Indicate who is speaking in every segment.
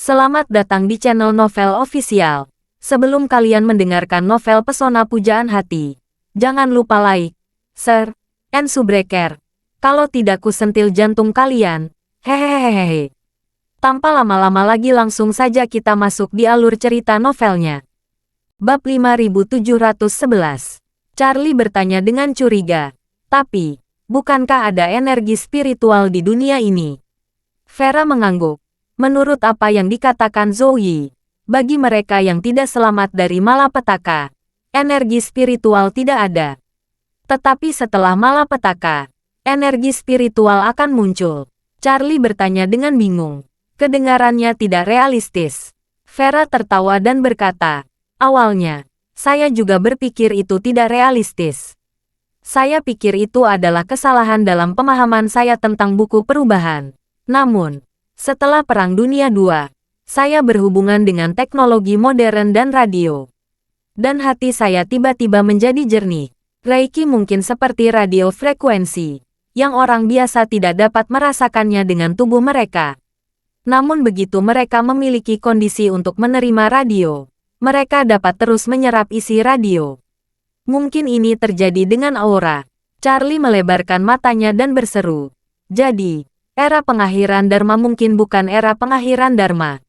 Speaker 1: Selamat datang di channel Novel Official. Sebelum kalian mendengarkan novel Pesona Pujaan Hati, jangan lupa like, share, and subscribe. Kalau tidak ku sentil jantung kalian. Hehehehe. Tanpa lama-lama lagi langsung saja kita masuk di alur cerita novelnya. Bab 5711. Charlie bertanya dengan curiga. Tapi, bukankah ada energi spiritual di dunia ini? Vera mengangguk. Menurut apa yang dikatakan Zoe, bagi mereka yang tidak selamat dari malapetaka, energi spiritual tidak ada. Tetapi setelah malapetaka, energi spiritual akan muncul. Charlie bertanya dengan bingung. Kedengarannya tidak realistis. Vera tertawa dan berkata, awalnya, saya juga berpikir itu tidak realistis. Saya pikir itu adalah kesalahan dalam pemahaman saya tentang buku perubahan. Namun, setelah Perang Dunia II, saya berhubungan dengan teknologi modern dan radio. Dan hati saya tiba-tiba menjadi jernih. Reiki mungkin seperti radio frekuensi, yang orang biasa tidak dapat merasakannya dengan tubuh mereka. Namun begitu mereka memiliki kondisi untuk menerima radio, mereka dapat terus menyerap isi radio. Mungkin ini terjadi dengan aura. Charlie melebarkan matanya dan berseru. Jadi, era pengakhiran Dharma mungkin bukan era pengakhiran Dharma.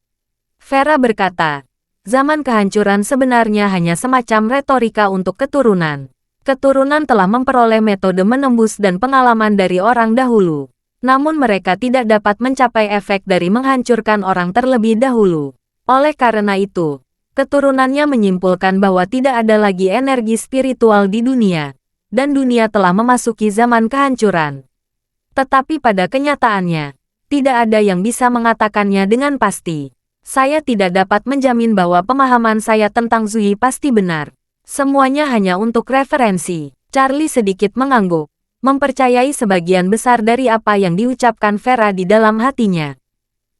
Speaker 1: Vera berkata, zaman kehancuran sebenarnya hanya semacam retorika untuk keturunan. Keturunan telah memperoleh metode menembus dan pengalaman dari orang dahulu. Namun mereka tidak dapat mencapai efek dari menghancurkan orang terlebih dahulu. Oleh karena itu, keturunannya menyimpulkan bahwa tidak ada lagi energi spiritual di dunia, dan dunia telah memasuki zaman kehancuran. Tetapi pada kenyataannya, tidak ada yang bisa mengatakannya dengan pasti. Saya tidak dapat menjamin bahwa pemahaman saya tentang Zui pasti benar. Semuanya hanya untuk referensi. Charlie sedikit mengangguk, mempercayai sebagian besar dari apa yang diucapkan Vera di dalam hatinya.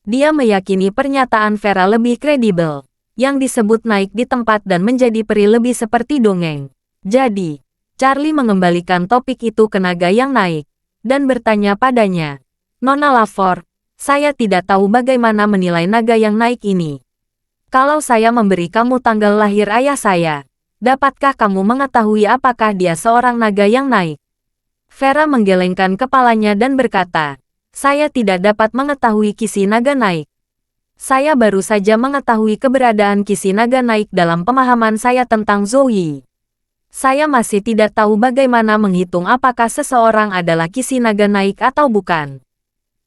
Speaker 1: Dia meyakini pernyataan Vera lebih kredibel, yang disebut naik di tempat dan menjadi peri lebih seperti dongeng. Jadi, Charlie mengembalikan topik itu ke naga yang naik, dan bertanya padanya, Nona Lavor, saya tidak tahu bagaimana menilai naga yang naik ini. Kalau saya memberi kamu tanggal lahir ayah saya, dapatkah kamu mengetahui apakah dia seorang naga yang naik? Vera menggelengkan kepalanya dan berkata, saya tidak dapat mengetahui kisi naga naik. Saya baru saja mengetahui keberadaan kisi naga naik dalam pemahaman saya tentang Zoe. Saya masih tidak tahu bagaimana menghitung apakah seseorang adalah kisi naga naik atau bukan.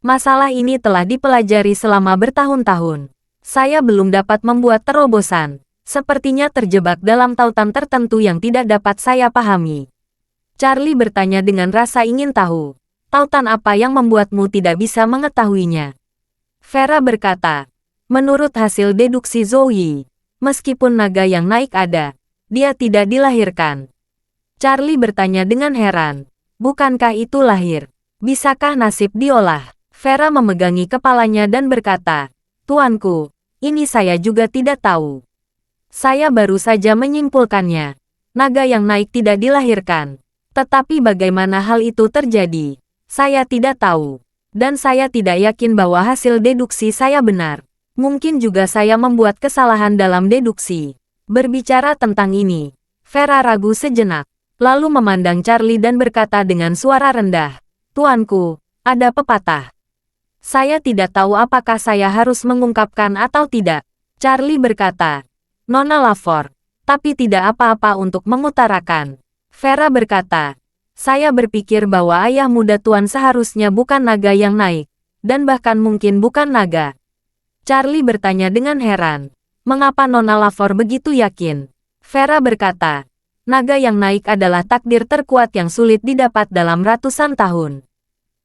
Speaker 1: Masalah ini telah dipelajari selama bertahun-tahun. Saya belum dapat membuat terobosan. Sepertinya terjebak dalam tautan tertentu yang tidak dapat saya pahami. Charlie bertanya dengan rasa ingin tahu. Tautan apa yang membuatmu tidak bisa mengetahuinya? Vera berkata, menurut hasil deduksi Zoe, meskipun naga yang naik ada, dia tidak dilahirkan. Charlie bertanya dengan heran. Bukankah itu lahir? Bisakah nasib diolah? Vera memegangi kepalanya dan berkata, Tuanku, ini saya juga tidak tahu. Saya baru saja menyimpulkannya. Naga yang naik tidak dilahirkan. Tetapi bagaimana hal itu terjadi? Saya tidak tahu. Dan saya tidak yakin bahwa hasil deduksi saya benar. Mungkin juga saya membuat kesalahan dalam deduksi. Berbicara tentang ini, Vera ragu sejenak, lalu memandang Charlie dan berkata dengan suara rendah, Tuanku, ada pepatah. Saya tidak tahu apakah saya harus mengungkapkan atau tidak. Charlie berkata, Nona Lavor, tapi tidak apa-apa untuk mengutarakan. Vera berkata, saya berpikir bahwa ayah muda Tuan seharusnya bukan naga yang naik, dan bahkan mungkin bukan naga. Charlie bertanya dengan heran. Mengapa Nona Lavor begitu yakin? Vera berkata, naga yang naik adalah takdir terkuat yang sulit didapat dalam ratusan tahun.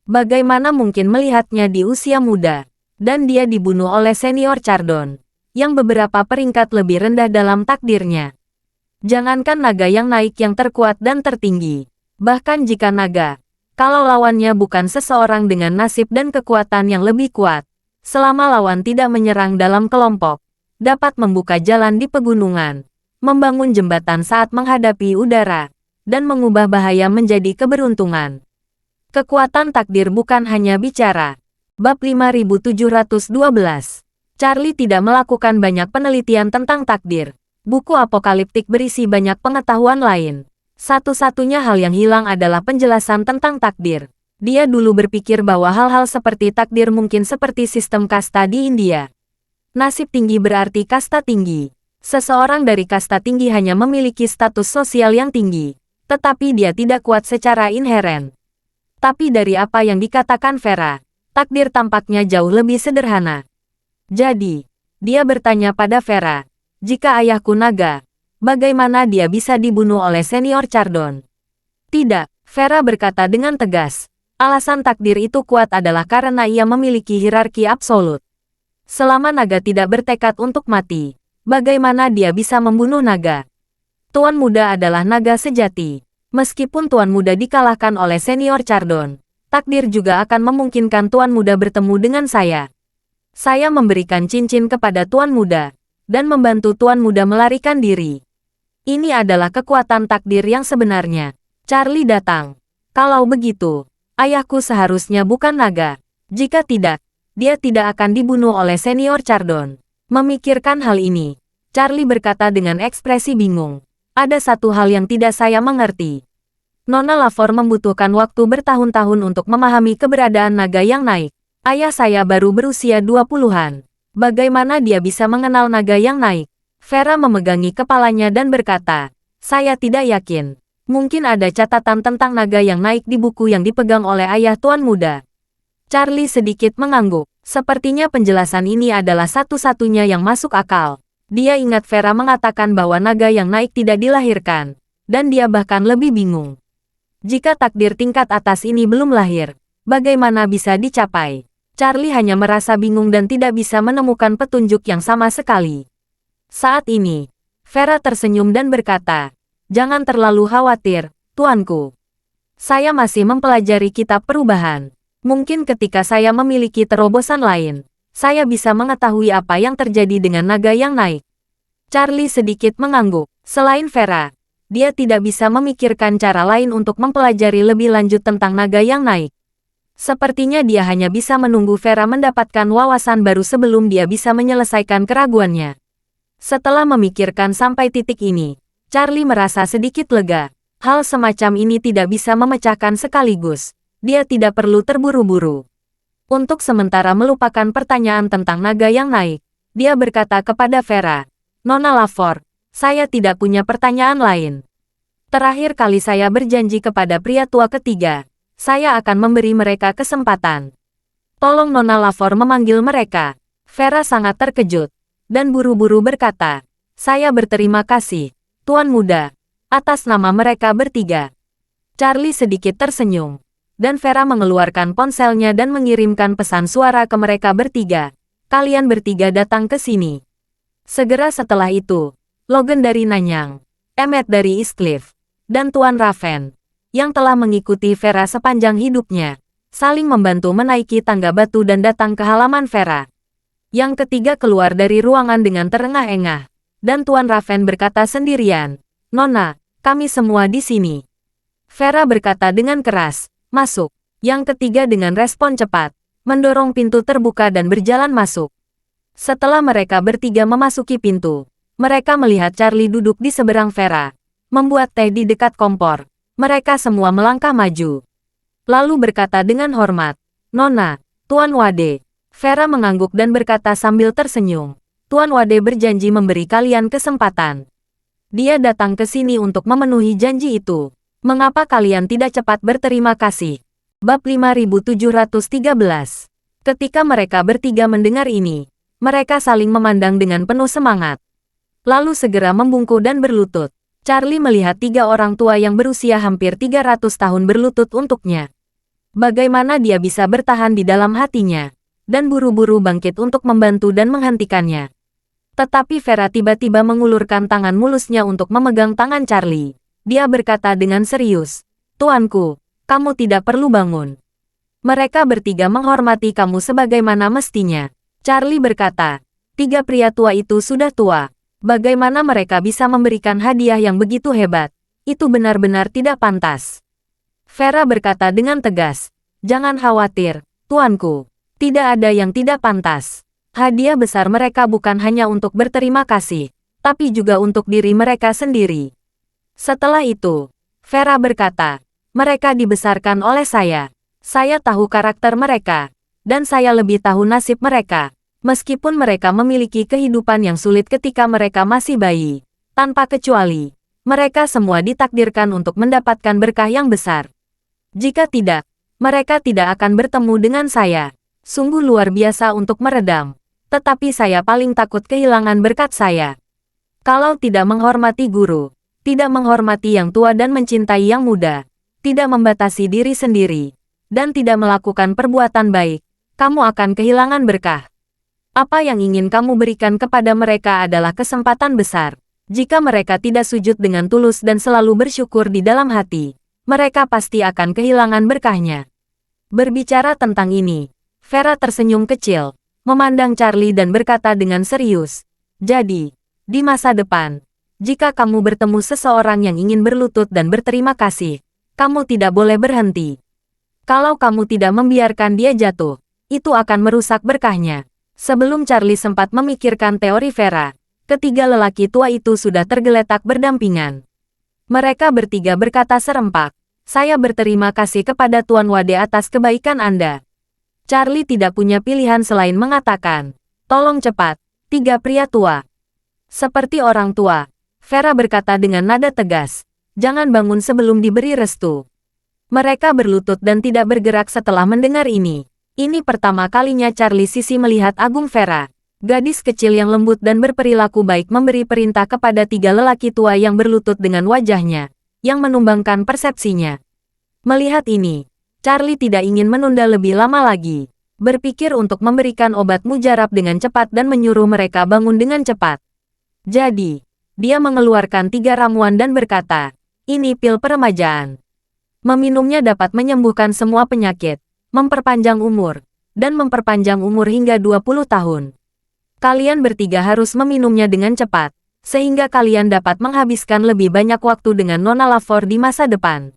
Speaker 1: Bagaimana mungkin melihatnya di usia muda? Dan dia dibunuh oleh senior Chardon, yang beberapa peringkat lebih rendah dalam takdirnya. Jangankan naga yang naik yang terkuat dan tertinggi. Bahkan jika naga, kalau lawannya bukan seseorang dengan nasib dan kekuatan yang lebih kuat, selama lawan tidak menyerang dalam kelompok, dapat membuka jalan di pegunungan, membangun jembatan saat menghadapi udara, dan mengubah bahaya menjadi keberuntungan. Kekuatan takdir bukan hanya bicara. Bab 5712. Charlie tidak melakukan banyak penelitian tentang takdir. Buku apokaliptik berisi banyak pengetahuan lain. Satu-satunya hal yang hilang adalah penjelasan tentang takdir. Dia dulu berpikir bahwa hal-hal seperti takdir mungkin seperti sistem kasta di India. Nasib tinggi berarti kasta tinggi. Seseorang dari kasta tinggi hanya memiliki status sosial yang tinggi, tetapi dia tidak kuat secara inheren. Tapi dari apa yang dikatakan Vera, takdir tampaknya jauh lebih sederhana. Jadi, dia bertanya pada Vera, jika ayahku naga, bagaimana dia bisa dibunuh oleh senior Chardon? Tidak, Vera berkata dengan tegas. Alasan takdir itu kuat adalah karena ia memiliki hierarki absolut. Selama naga tidak bertekad untuk mati, bagaimana dia bisa membunuh naga? Tuan Muda adalah naga sejati. Meskipun Tuan Muda dikalahkan oleh senior Chardon, takdir juga akan memungkinkan Tuan Muda bertemu dengan saya. Saya memberikan cincin kepada Tuan Muda, dan membantu Tuan Muda melarikan diri. Ini adalah kekuatan takdir yang sebenarnya. Charlie datang. Kalau begitu, ayahku seharusnya bukan naga. Jika tidak, dia tidak akan dibunuh oleh senior Chardon. Memikirkan hal ini, Charlie berkata dengan ekspresi bingung. Ada satu hal yang tidak saya mengerti. Nona Lafor membutuhkan waktu bertahun-tahun untuk memahami keberadaan naga yang naik. Ayah saya baru berusia 20-an. Bagaimana dia bisa mengenal naga yang naik? Vera memegangi kepalanya dan berkata, saya tidak yakin. Mungkin ada catatan tentang naga yang naik di buku yang dipegang oleh ayah Tuan Muda. Charlie sedikit mengangguk. Sepertinya penjelasan ini adalah satu-satunya yang masuk akal. Dia ingat Vera mengatakan bahwa naga yang naik tidak dilahirkan. Dan dia bahkan lebih bingung. Jika takdir tingkat atas ini belum lahir, bagaimana bisa dicapai? Charlie hanya merasa bingung dan tidak bisa menemukan petunjuk yang sama sekali. Saat ini, Vera tersenyum dan berkata, jangan terlalu khawatir, tuanku. Saya masih mempelajari kitab perubahan. Mungkin ketika saya memiliki terobosan lain, saya bisa mengetahui apa yang terjadi dengan naga yang naik. Charlie sedikit mengangguk. Selain Vera, dia tidak bisa memikirkan cara lain untuk mempelajari lebih lanjut tentang naga yang naik. Sepertinya dia hanya bisa menunggu Vera mendapatkan wawasan baru sebelum dia bisa menyelesaikan keraguannya. Setelah memikirkan sampai titik ini, Charlie merasa sedikit lega. Hal semacam ini tidak bisa memecahkan sekaligus. Dia tidak perlu terburu-buru. Untuk sementara melupakan pertanyaan tentang naga yang naik, dia berkata kepada Vera, Nona Lafor, saya tidak punya pertanyaan lain. Terakhir kali saya berjanji kepada pria tua ketiga, saya akan memberi mereka kesempatan. Tolong Nona Lafor memanggil mereka. Vera sangat terkejut, dan buru-buru berkata, saya berterima kasih, Tuan Muda, atas nama mereka bertiga. Charlie sedikit tersenyum, dan Vera mengeluarkan ponselnya dan mengirimkan pesan suara ke mereka bertiga. Kalian bertiga datang ke sini. Segera setelah itu, Logan dari Nanyang, Emmet dari Eastcliff, dan Tuan Raven, yang telah mengikuti Vera sepanjang hidupnya, saling membantu menaiki tangga batu dan datang ke halaman Vera. Yang ketiga keluar dari ruangan dengan terengah-engah, dan Tuan Raven berkata sendirian, Nona, kami semua di sini. Vera berkata dengan keras, masuk. Yang ketiga dengan respon cepat, mendorong pintu terbuka dan berjalan masuk. Setelah mereka bertiga memasuki pintu, mereka melihat Charlie duduk di seberang Vera, membuat teh di dekat kompor. Mereka semua melangkah maju. Lalu berkata dengan hormat, Nona, Tuan Wade. Vera mengangguk dan berkata sambil tersenyum, Tuan Wade berjanji memberi kalian kesempatan. Dia datang ke sini untuk memenuhi janji itu. Mengapa kalian tidak cepat berterima kasih? Bab 5713. Ketika mereka bertiga mendengar ini, mereka saling memandang dengan penuh semangat. Lalu segera membungkuk dan berlutut. Charlie melihat tiga orang tua yang berusia hampir 300 tahun berlutut untuknya. Bagaimana dia bisa bertahan di dalam hatinya, dan buru-buru bangkit untuk membantu dan menghentikannya. Tetapi Vera tiba-tiba mengulurkan tangan mulusnya untuk memegang tangan Charlie. Dia berkata dengan serius, Tuanku, kamu tidak perlu bangun. Mereka bertiga menghormati kamu sebagaimana mestinya. Charlie berkata, tiga pria tua itu sudah tua. Bagaimana mereka bisa memberikan hadiah yang begitu hebat? Itu benar-benar tidak pantas. Vera berkata dengan tegas, jangan khawatir, tuanku. Tidak ada yang tidak pantas. Hadiah besar mereka bukan hanya untuk berterima kasih, tapi juga untuk diri mereka sendiri. Setelah itu, Vera berkata, mereka dibesarkan oleh saya. Saya tahu karakter mereka, dan saya lebih tahu nasib mereka. Meskipun mereka memiliki kehidupan yang sulit ketika mereka masih bayi, tanpa kecuali, mereka semua ditakdirkan untuk mendapatkan berkah yang besar. Jika tidak, mereka tidak akan bertemu dengan saya. Sungguh luar biasa untuk meredam. Tetapi saya paling takut kehilangan berkat saya. Kalau tidak menghormati guru, tidak menghormati yang tua dan mencintai yang muda, tidak membatasi diri sendiri, dan tidak melakukan perbuatan baik, kamu akan kehilangan berkah. Apa yang ingin kamu berikan kepada mereka adalah kesempatan besar. Jika mereka tidak sujud dengan tulus dan selalu bersyukur di dalam hati, mereka pasti akan kehilangan berkahnya. Berbicara tentang ini, Vera tersenyum kecil, memandang Charlie dan berkata dengan serius, jadi, di masa depan, jika kamu bertemu seseorang yang ingin berlutut dan berterima kasih, kamu tidak boleh berhenti. Kalau kamu tidak membiarkan dia jatuh, itu akan merusak berkahnya. Sebelum Charlie sempat memikirkan teori Vera, ketiga lelaki tua itu sudah tergeletak berdampingan. Mereka bertiga berkata serempak, saya berterima kasih kepada Tuan Wade atas kebaikan Anda. Charlie tidak punya pilihan selain mengatakan, tolong cepat, tiga pria tua. Seperti orang tua, Vera berkata dengan nada tegas, jangan bangun sebelum diberi restu. Mereka berlutut dan tidak bergerak setelah mendengar ini. Ini pertama kalinya Charlie Sisi melihat Agung Vera, gadis kecil yang lembut dan berperilaku baik memberi perintah kepada tiga lelaki tua yang berlutut dengan wajahnya, yang menumbangkan persepsinya. Melihat ini, Charlie tidak ingin menunda lebih lama lagi. Berpikir untuk memberikan obat mujarab dengan cepat dan menyuruh mereka bangun dengan cepat. Jadi, dia mengeluarkan 3 ramuan dan berkata, ini pil peremajaan. Meminumnya dapat menyembuhkan semua penyakit, memperpanjang umur, dan memperpanjang umur hingga 20 tahun. Kalian bertiga harus meminumnya dengan cepat, sehingga kalian dapat menghabiskan lebih banyak waktu dengan Nona Lavor di masa depan.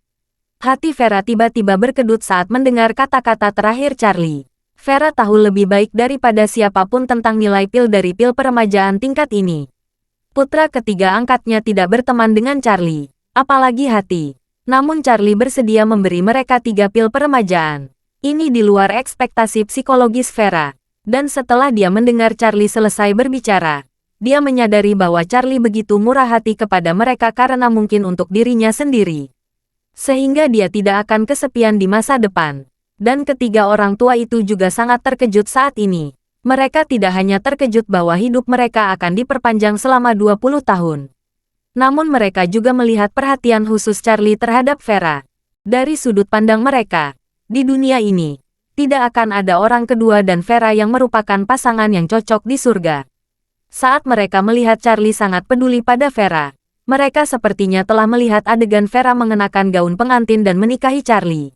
Speaker 1: Hati Vera tiba-tiba berkedut saat mendengar kata-kata terakhir Charlie. Vera tahu lebih baik daripada siapapun tentang nilai pil dari pil peremajaan tingkat ini. Putra ketiga angkatnya tidak berteman dengan Charlie, apalagi hati. Namun Charlie bersedia memberi mereka 3 pil peremajaan. Ini di luar ekspektasi psikologis Vera. Dan setelah dia mendengar Charlie selesai berbicara, dia menyadari bahwa Charlie begitu murah hati kepada mereka karena mungkin untuk dirinya sendiri. Sehingga dia tidak akan kesepian di masa depan. Dan ketiga orang tua itu juga sangat terkejut saat ini. Mereka tidak hanya terkejut bahwa hidup mereka akan diperpanjang selama 20 tahun. Namun mereka juga melihat perhatian khusus Charlie terhadap Vera. Dari sudut pandang mereka, di dunia ini, tidak akan ada orang kedua dan Vera yang merupakan pasangan yang cocok di surga. Saat mereka melihat Charlie sangat peduli pada Vera, mereka sepertinya telah melihat adegan Vera mengenakan gaun pengantin dan menikahi Charlie.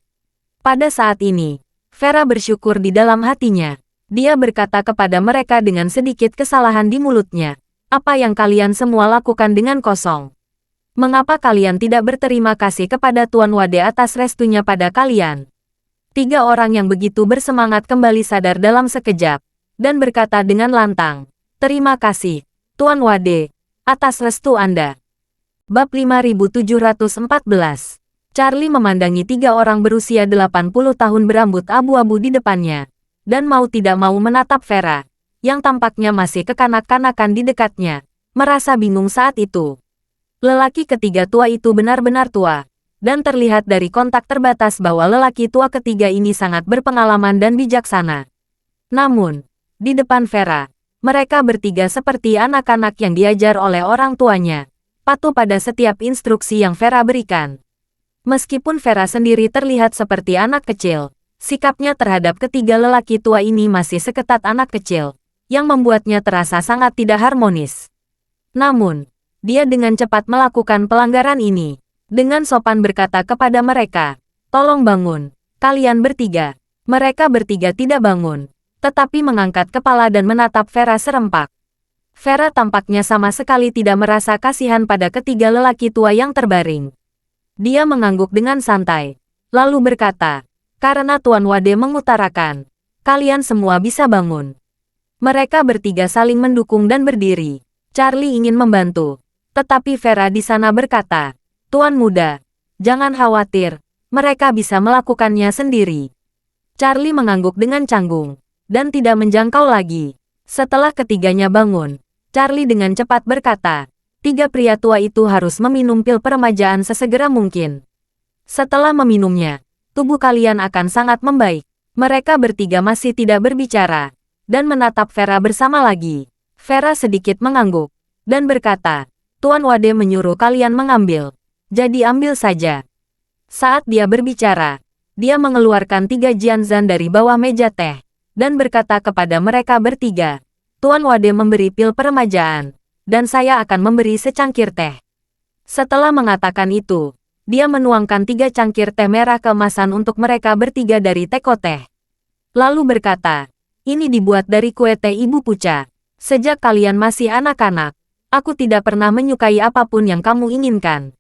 Speaker 1: Pada saat ini, Vera bersyukur di dalam hatinya. Dia berkata kepada mereka dengan sedikit kesalahan di mulutnya, apa yang kalian semua lakukan dengan kosong? Mengapa kalian tidak berterima kasih kepada Tuan Wade atas restunya pada kalian? 3 orang yang begitu bersemangat kembali sadar dalam sekejap, dan berkata dengan lantang, terima kasih, Tuan Wade, atas restu Anda. Bab 5714. Charlie memandangi 3 orang berusia 80 tahun berambut abu-abu di depannya, dan mau tidak mau menatap Vera, yang tampaknya masih kekanak-kanakan di dekatnya, merasa bingung saat itu. Lelaki ketiga tua itu benar-benar tua, dan terlihat dari kontak terbatas bahwa lelaki tua ketiga ini sangat berpengalaman dan bijaksana. Namun, di depan Vera, mereka bertiga seperti anak-anak yang diajar oleh orang tuanya, patuh pada setiap instruksi yang Vera berikan. Meskipun Vera sendiri terlihat seperti anak kecil, sikapnya terhadap ketiga lelaki tua ini masih seketat anak kecil, yang membuatnya terasa sangat tidak harmonis. Namun, dia dengan cepat melakukan pelanggaran ini. Dengan sopan berkata kepada mereka, tolong bangun, kalian bertiga. Mereka bertiga tidak bangun, tetapi mengangkat kepala dan menatap Vera serempak. Vera tampaknya sama sekali tidak merasa kasihan pada ketiga lelaki tua yang terbaring. Dia mengangguk dengan santai, lalu berkata, karena Tuan Wade mengutarakan, kalian semua bisa bangun. Mereka bertiga saling mendukung dan berdiri. Charlie ingin membantu. Tetapi Vera di sana berkata, "Tuan muda, jangan khawatir. Mereka bisa melakukannya sendiri." Charlie mengangguk dengan canggung. Dan tidak menjangkau lagi. Setelah ketiganya bangun, Charlie dengan cepat berkata, "Tiga pria tua itu harus meminum pil peremajaan sesegera mungkin. Setelah meminumnya, tubuh kalian akan sangat membaik." Mereka bertiga masih tidak berbicara, dan menatap Vera bersama lagi. Vera sedikit mengangguk, dan berkata, "Tuan Wade menyuruh kalian mengambil. Jadi ambil saja." Saat dia berbicara, dia mengeluarkan 3 jianzan dari bawah meja teh, dan berkata kepada mereka bertiga, "Tuan Wade memberi pil peremajaan, dan saya akan memberi secangkir teh." Setelah mengatakan itu, dia menuangkan 3 cangkir teh merah keemasan untuk mereka bertiga dari teko teh. Lalu berkata, "Ini dibuat dari kue teh Ibu Puca. Sejak kalian masih anak-anak, aku tidak pernah menyukai apapun yang kamu inginkan.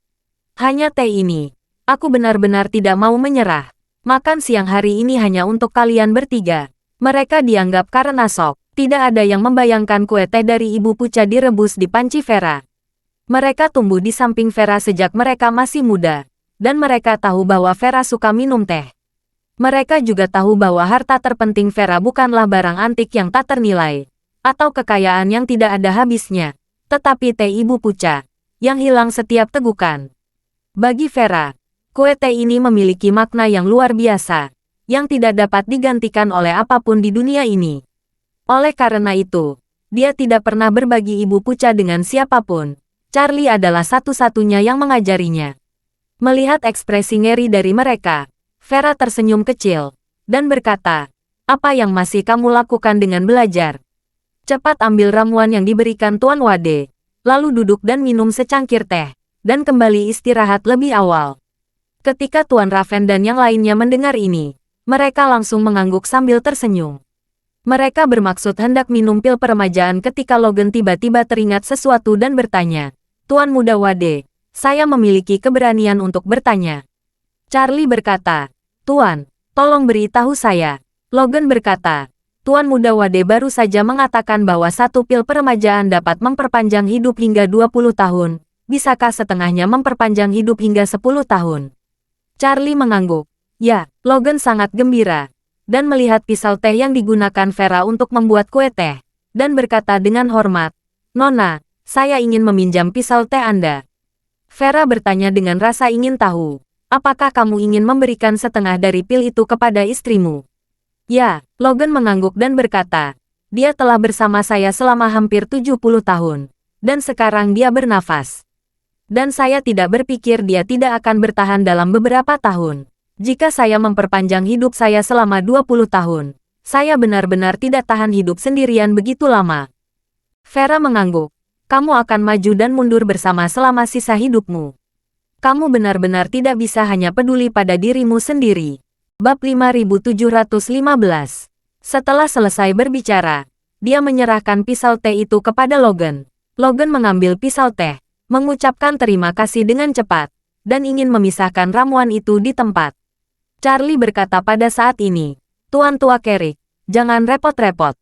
Speaker 1: Hanya teh ini. Aku benar-benar tidak mau menyerah. Makan siang hari ini hanya untuk kalian bertiga." Mereka dianggap karena sok. Tidak ada yang membayangkan kue teh dari Ibu Puca direbus di panci Vera. Mereka tumbuh di samping Vera sejak mereka masih muda, dan mereka tahu bahwa Vera suka minum teh. Mereka juga tahu bahwa harta terpenting Vera bukanlah barang antik yang tak ternilai, atau kekayaan yang tidak ada habisnya, tetapi teh Ibu Puca, yang hilang setiap tegukan. Bagi Vera, kue teh ini memiliki makna yang luar biasa, yang tidak dapat digantikan oleh apapun di dunia ini. Oleh karena itu, dia tidak pernah berbagi Ibu Puca dengan siapapun. Charlie adalah satu-satunya yang mengajarinya. Melihat ekspresi ngeri dari mereka, Vera tersenyum kecil, dan berkata, "Apa yang masih kamu lakukan dengan belajar? Cepat ambil ramuan yang diberikan Tuan Wade, lalu duduk dan minum secangkir teh, dan kembali istirahat lebih awal." Ketika Tuan Raven dan yang lainnya mendengar ini, mereka langsung mengangguk sambil tersenyum. Mereka bermaksud hendak minum pil peremajaan ketika Logan tiba-tiba teringat sesuatu dan bertanya, "Tuan Muda Wade, saya memiliki keberanian untuk bertanya." Charlie berkata, "Tuan, tolong beritahu saya." Logan berkata, "Tuan Muda Wade baru saja mengatakan bahwa 1 pil peremajaan dapat memperpanjang hidup hingga 20 tahun. Bisakah setengahnya memperpanjang hidup hingga 10 tahun? Charlie mengangguk. Ya, Logan sangat gembira, dan melihat pisau teh yang digunakan Vera untuk membuat kue teh, dan berkata dengan hormat, "Nona, saya ingin meminjam pisau teh Anda." Vera bertanya dengan rasa ingin tahu, "Apakah kamu ingin memberikan setengah dari pil itu kepada istrimu?" "Ya," Logan mengangguk dan berkata, "Dia telah bersama saya selama hampir 70 tahun, dan sekarang dia bernafas. Dan saya tidak berpikir dia tidak akan bertahan dalam beberapa tahun. Jika saya memperpanjang hidup saya selama 20 tahun, saya benar-benar tidak tahan hidup sendirian begitu lama." Vera mengangguk. "Kamu akan maju dan mundur bersama selama sisa hidupmu. Kamu benar-benar tidak bisa hanya peduli pada dirimu sendiri." Bab 5715. Setelah selesai berbicara, dia menyerahkan pisau teh itu kepada Logan. Logan mengambil pisau teh, mengucapkan terima kasih dengan cepat, dan ingin memisahkan ramuan itu di tempat. Charlie berkata pada saat ini, "Tuan tua Carrick, jangan repot-repot."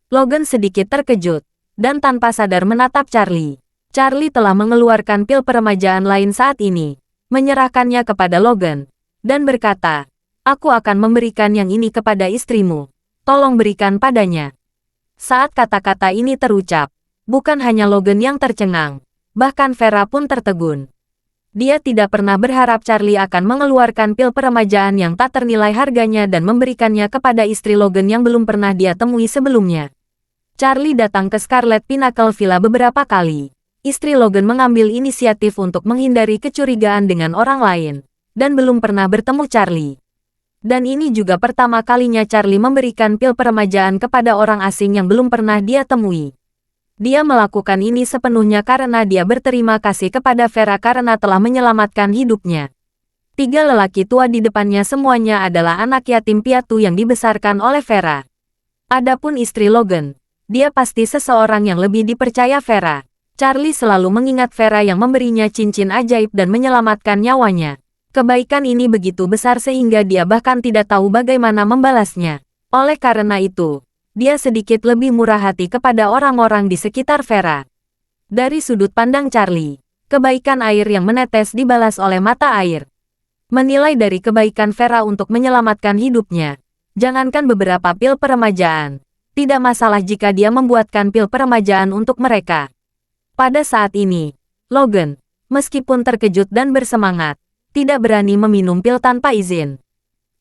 Speaker 1: Logan sedikit terkejut, dan tanpa sadar menatap Charlie. Charlie telah mengeluarkan pil peremajaan lain saat ini, menyerahkannya kepada Logan, dan berkata, "Aku akan memberikan yang ini kepada istrimu. Tolong berikan padanya." Saat kata-kata ini terucap, bukan hanya Logan yang tercengang, bahkan Vera pun tertegun. Dia tidak pernah berharap Charlie akan mengeluarkan pil peremajaan yang tak ternilai harganya dan memberikannya kepada istri Logan yang belum pernah dia temui sebelumnya. Charlie datang ke Scarlet Pinnacle Villa beberapa kali. Istri Logan mengambil inisiatif untuk menghindari kecurigaan dengan orang lain, dan belum pernah bertemu Charlie. Dan ini juga pertama kalinya Charlie memberikan pil peremajaan kepada orang asing yang belum pernah dia temui. Dia melakukan ini sepenuhnya karena dia berterima kasih kepada Vera karena telah menyelamatkan hidupnya. 3 lelaki tua di depannya semuanya adalah anak yatim piatu yang dibesarkan oleh Vera. Adapun istri Logan, dia pasti seseorang yang lebih dipercaya Vera. Charlie selalu mengingat Vera yang memberinya cincin ajaib dan menyelamatkan nyawanya. Kebaikan ini begitu besar sehingga dia bahkan tidak tahu bagaimana membalasnya. Oleh karena itu, dia sedikit lebih murah hati kepada orang-orang di sekitar Vera. Dari sudut pandang Charlie, kebaikan air yang menetes dibalas oleh mata air. Menilai dari kebaikan Vera untuk menyelamatkan hidupnya, jangankan beberapa pil peremajaan, tidak masalah jika dia membuatkan pil peremajaan untuk mereka. Pada saat ini, Logan, meskipun terkejut dan bersemangat, tidak berani meminum pil tanpa izin.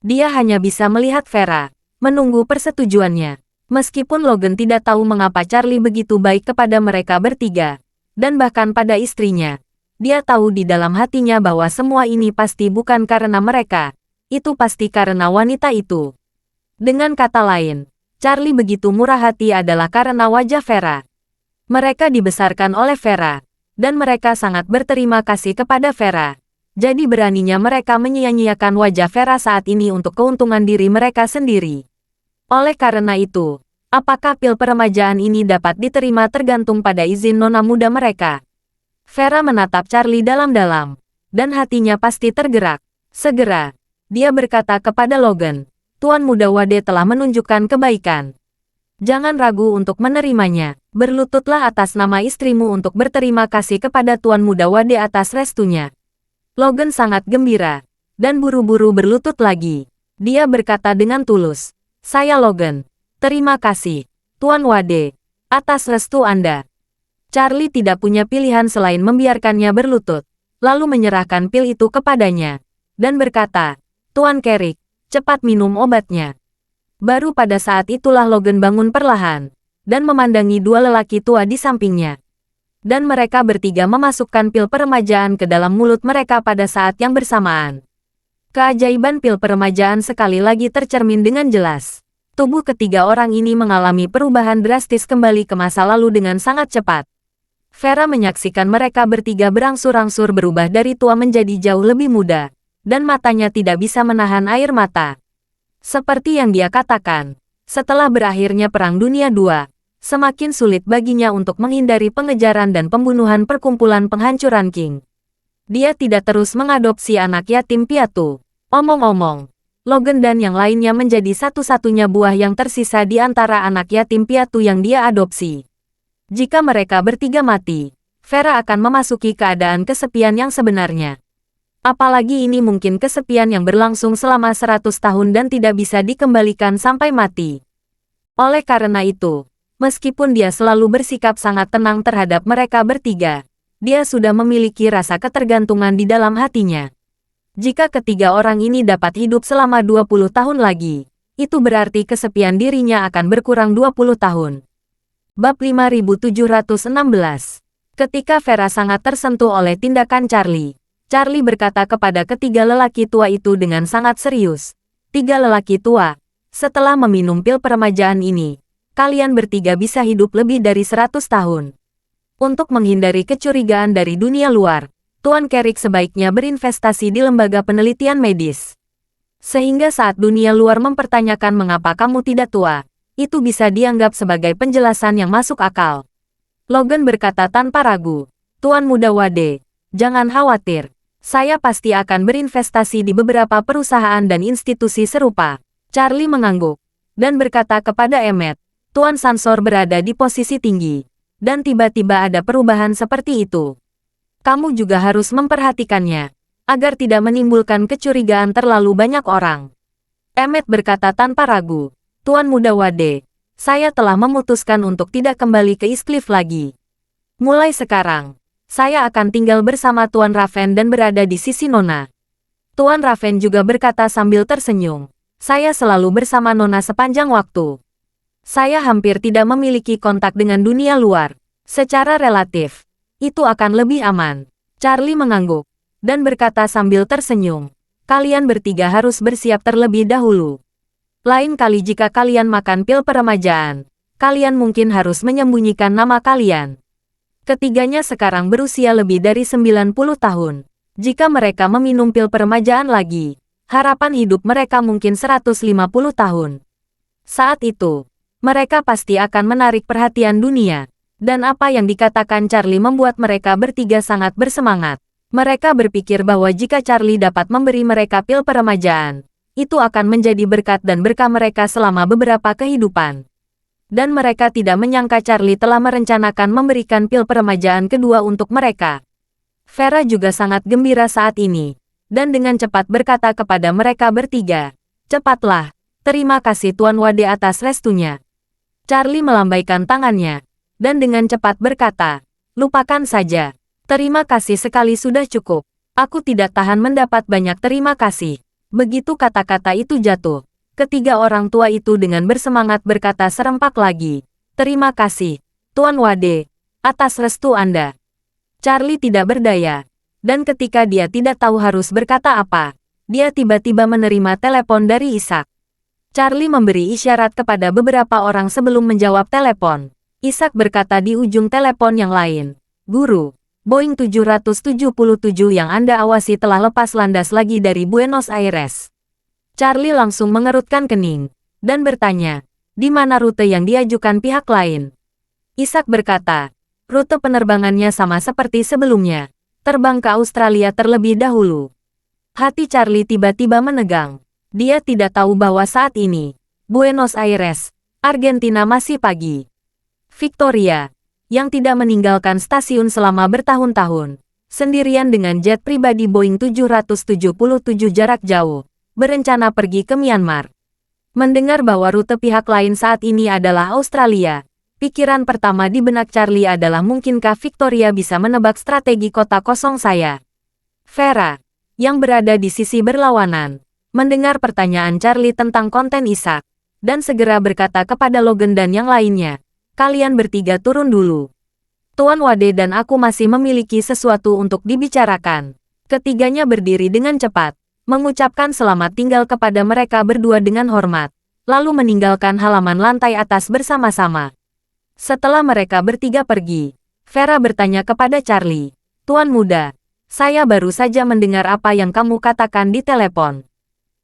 Speaker 1: Dia hanya bisa melihat Vera, menunggu persetujuannya. Meskipun Logan tidak tahu mengapa Charlie begitu baik kepada mereka bertiga, dan bahkan pada istrinya, dia tahu di dalam hatinya bahwa semua ini pasti bukan karena mereka, itu pasti karena wanita itu. Dengan kata lain, Charlie begitu murah hati adalah karena wajah Vera. Mereka dibesarkan oleh Vera, dan mereka sangat berterima kasih kepada Vera. Jadi beraninya mereka menyia-nyiakan wajah Vera saat ini untuk keuntungan diri mereka sendiri. Oleh karena itu, apakah pil peremajaan ini dapat diterima tergantung pada izin nona muda mereka. Vera menatap Charlie dalam-dalam, dan hatinya pasti tergerak. Segera, dia berkata kepada Logan, Tuan Muda Wade telah menunjukkan kebaikan. Jangan ragu untuk menerimanya. Berlututlah atas nama istrimu untuk berterima kasih kepada Tuan Muda Wade atas restunya. Logan sangat gembira, dan buru-buru berlutut lagi. Dia berkata dengan tulus, Saya Logan. Terima kasih, Tuan Wade, atas restu Anda. Charlie tidak punya pilihan selain membiarkannya berlutut, lalu menyerahkan pil itu kepadanya, dan berkata, Tuan Carrick, cepat minum obatnya. Baru pada saat itulah Logan bangun perlahan, dan memandangi dua lelaki tua di sampingnya. Dan mereka bertiga memasukkan pil peremajaan ke dalam mulut mereka pada saat yang bersamaan. Keajaiban pil peremajaan sekali lagi tercermin dengan jelas. Tubuh ketiga orang ini mengalami perubahan drastis kembali ke masa lalu dengan sangat cepat. Vera menyaksikan mereka bertiga berangsur-angsur berubah dari tua menjadi jauh lebih muda, dan matanya tidak bisa menahan air mata. Seperti yang dia katakan, setelah berakhirnya Perang Dunia II, semakin sulit baginya untuk menghindari pengejaran dan pembunuhan perkumpulan penghancuran King. Dia tidak terus mengadopsi anak yatim piatu. Omong-omong, Logan dan yang lainnya menjadi satu-satunya buah yang tersisa di antara anak yatim piatu yang dia adopsi. Jika mereka bertiga mati, Vera akan memasuki keadaan kesepian yang sebenarnya. Apalagi ini mungkin kesepian yang berlangsung selama 100 tahun dan tidak bisa dikembalikan sampai mati. Oleh karena itu, meskipun dia selalu bersikap sangat tenang terhadap mereka bertiga, dia sudah memiliki rasa ketergantungan di dalam hatinya. Jika ketiga orang ini dapat hidup selama 20 tahun lagi, itu berarti kesepian dirinya akan berkurang 20 tahun. Bab 5716. Ketika Vera sangat tersentuh oleh tindakan Charlie, Charlie berkata kepada ketiga lelaki tua itu dengan sangat serius, "Tiga lelaki tua, setelah meminum pil peremajaan ini, kalian bertiga bisa hidup lebih dari 100 tahun. Untuk menghindari kecurigaan dari dunia luar, Tuan Carrick sebaiknya berinvestasi di lembaga penelitian medis. Sehingga saat dunia luar mempertanyakan mengapa kamu tidak tua, itu bisa dianggap sebagai penjelasan yang masuk akal." Logan berkata tanpa ragu, "Tuan Muda Wade, jangan khawatir. Saya pasti akan berinvestasi di beberapa perusahaan dan institusi serupa." Charlie mengangguk, dan berkata kepada Emmet, "Tuan Sansor berada di posisi tinggi, dan tiba-tiba ada perubahan seperti itu. Kamu juga harus memperhatikannya, agar tidak menimbulkan kecurigaan terlalu banyak orang." Emmet berkata tanpa ragu, "Tuan Muda Wade, saya telah memutuskan untuk tidak kembali ke Eastcliff lagi. Mulai sekarang, saya akan tinggal bersama Tuan Raven dan berada di sisi Nona." Tuan Raven juga berkata sambil tersenyum, "Saya selalu bersama Nona sepanjang waktu. Saya hampir tidak memiliki kontak dengan dunia luar. Secara relatif, itu akan lebih aman." Charlie mengangguk, dan berkata sambil tersenyum, "Kalian bertiga harus bersiap terlebih dahulu. Lain kali jika kalian makan pil peremajaan, kalian mungkin harus menyembunyikan nama kalian." Ketiganya sekarang berusia lebih dari 90 tahun. Jika mereka meminum pil peremajaan lagi, harapan hidup mereka mungkin 150 tahun. Saat itu, mereka pasti akan menarik perhatian dunia. Dan apa yang dikatakan Charlie membuat mereka bertiga sangat bersemangat. Mereka berpikir bahwa jika Charlie dapat memberi mereka pil peremajaan, itu akan menjadi berkat dan berkah mereka selama beberapa kehidupan. Dan mereka tidak menyangka Charlie telah merencanakan memberikan pil peremajaan kedua untuk mereka. Vera juga sangat gembira saat ini, dan dengan cepat berkata kepada mereka bertiga, "Cepatlah, terima kasih Tuan Wade atas restunya." Charlie melambaikan tangannya, dan dengan cepat berkata, "Lupakan saja. Terima kasih sekali sudah cukup. Aku tidak tahan mendapat banyak terima kasih." Begitu kata-kata itu jatuh, ketiga orang tua itu dengan bersemangat berkata serempak lagi, "Terima kasih, Tuan Wade, atas restu Anda." Charlie tidak berdaya, dan ketika dia tidak tahu harus berkata apa, dia tiba-tiba menerima telepon dari Ishak. Charlie memberi isyarat kepada beberapa orang sebelum menjawab telepon. Ishak berkata di ujung telepon yang lain, "Guru, Boeing 777 yang Anda awasi telah lepas landas lagi dari Buenos Aires." Charlie langsung mengerutkan kening, dan bertanya, di mana rute yang diajukan pihak lain? Ishak berkata, rute penerbangannya sama seperti sebelumnya, terbang ke Australia terlebih dahulu. Hati Charlie tiba-tiba menegang. Dia tidak tahu bahwa saat ini, Buenos Aires, Argentina masih pagi. Victoria, yang tidak meninggalkan stasiun selama bertahun-tahun, sendirian dengan jet pribadi Boeing 777 jarak jauh, berencana pergi ke Myanmar. Mendengar bahwa rute pihak lain saat ini adalah Australia, pikiran pertama di benak Charlie adalah mungkinkah Victoria bisa menebak strategi kota kosong saya. Vera, yang berada di sisi berlawanan, mendengar pertanyaan Charlie tentang konten Ishak, dan segera berkata kepada Logan dan yang lainnya, "Kalian bertiga turun dulu. Tuan Wade dan aku masih memiliki sesuatu untuk dibicarakan." Ketiganya berdiri dengan cepat, mengucapkan selamat tinggal kepada mereka berdua dengan hormat, lalu meninggalkan halaman lantai atas bersama-sama. Setelah mereka bertiga pergi, Vera bertanya kepada Charlie, "Tuan muda, saya baru saja mendengar apa yang kamu katakan di telepon.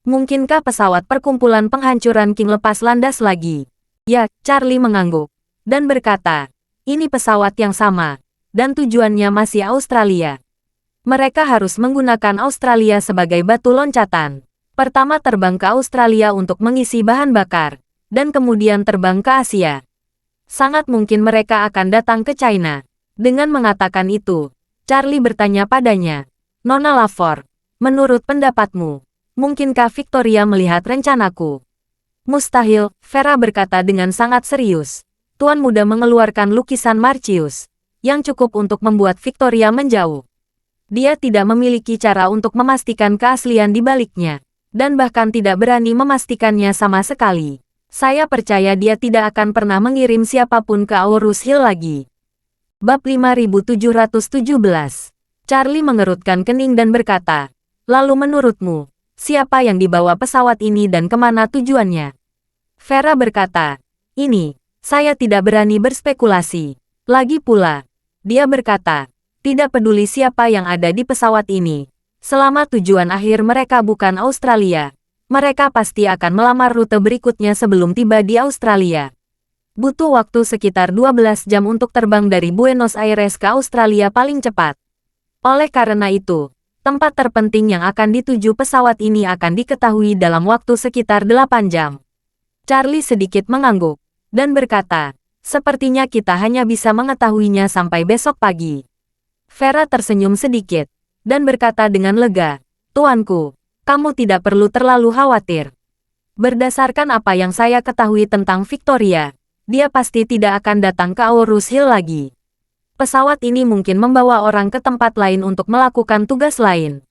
Speaker 1: Mungkinkah pesawat perkumpulan penghancuran King lepas landas lagi?" "Ya," Charlie mengangguk, dan berkata, "Ini pesawat yang sama, dan tujuannya masih Australia. Mereka harus menggunakan Australia sebagai batu loncatan. Pertama terbang ke Australia untuk mengisi bahan bakar, dan kemudian terbang ke Asia. Sangat mungkin mereka akan datang ke China." Dengan mengatakan itu, Charlie bertanya padanya, "Nona Lavor, menurut pendapatmu, mungkinkah Victoria melihat rencanaku?" "Mustahil," Vera berkata dengan sangat serius. Tuan muda mengeluarkan lukisan Marcius, yang cukup untuk membuat Victoria menjauh. Dia tidak memiliki cara untuk memastikan keaslian di baliknya, dan bahkan tidak berani memastikannya sama sekali. Saya percaya dia tidak akan pernah mengirim siapapun ke Aurus Hill lagi. Bab 5717. Charlie mengerutkan kening dan berkata, "Lalu menurutmu, siapa yang dibawa pesawat ini dan kemana tujuannya?" Vera berkata, "Ini, saya tidak berani berspekulasi. Lagi pula," dia berkata, "tidak peduli siapa yang ada di pesawat ini. Selama tujuan akhir mereka bukan Australia, mereka pasti akan melamar rute berikutnya sebelum tiba di Australia. Butuh waktu sekitar 12 jam untuk terbang dari Buenos Aires ke Australia paling cepat. Oleh karena itu, tempat terpenting yang akan dituju pesawat ini akan diketahui dalam waktu sekitar 8 jam. Charlie sedikit mengangguk, dan berkata, "Sepertinya kita hanya bisa mengetahuinya sampai besok pagi." Vera tersenyum sedikit, dan berkata dengan lega, "Tuanku, kamu tidak perlu terlalu khawatir. Berdasarkan apa yang saya ketahui tentang Victoria, dia pasti tidak akan datang ke Aurus Hill lagi. Pesawat ini mungkin membawa orang ke tempat lain untuk melakukan tugas lain."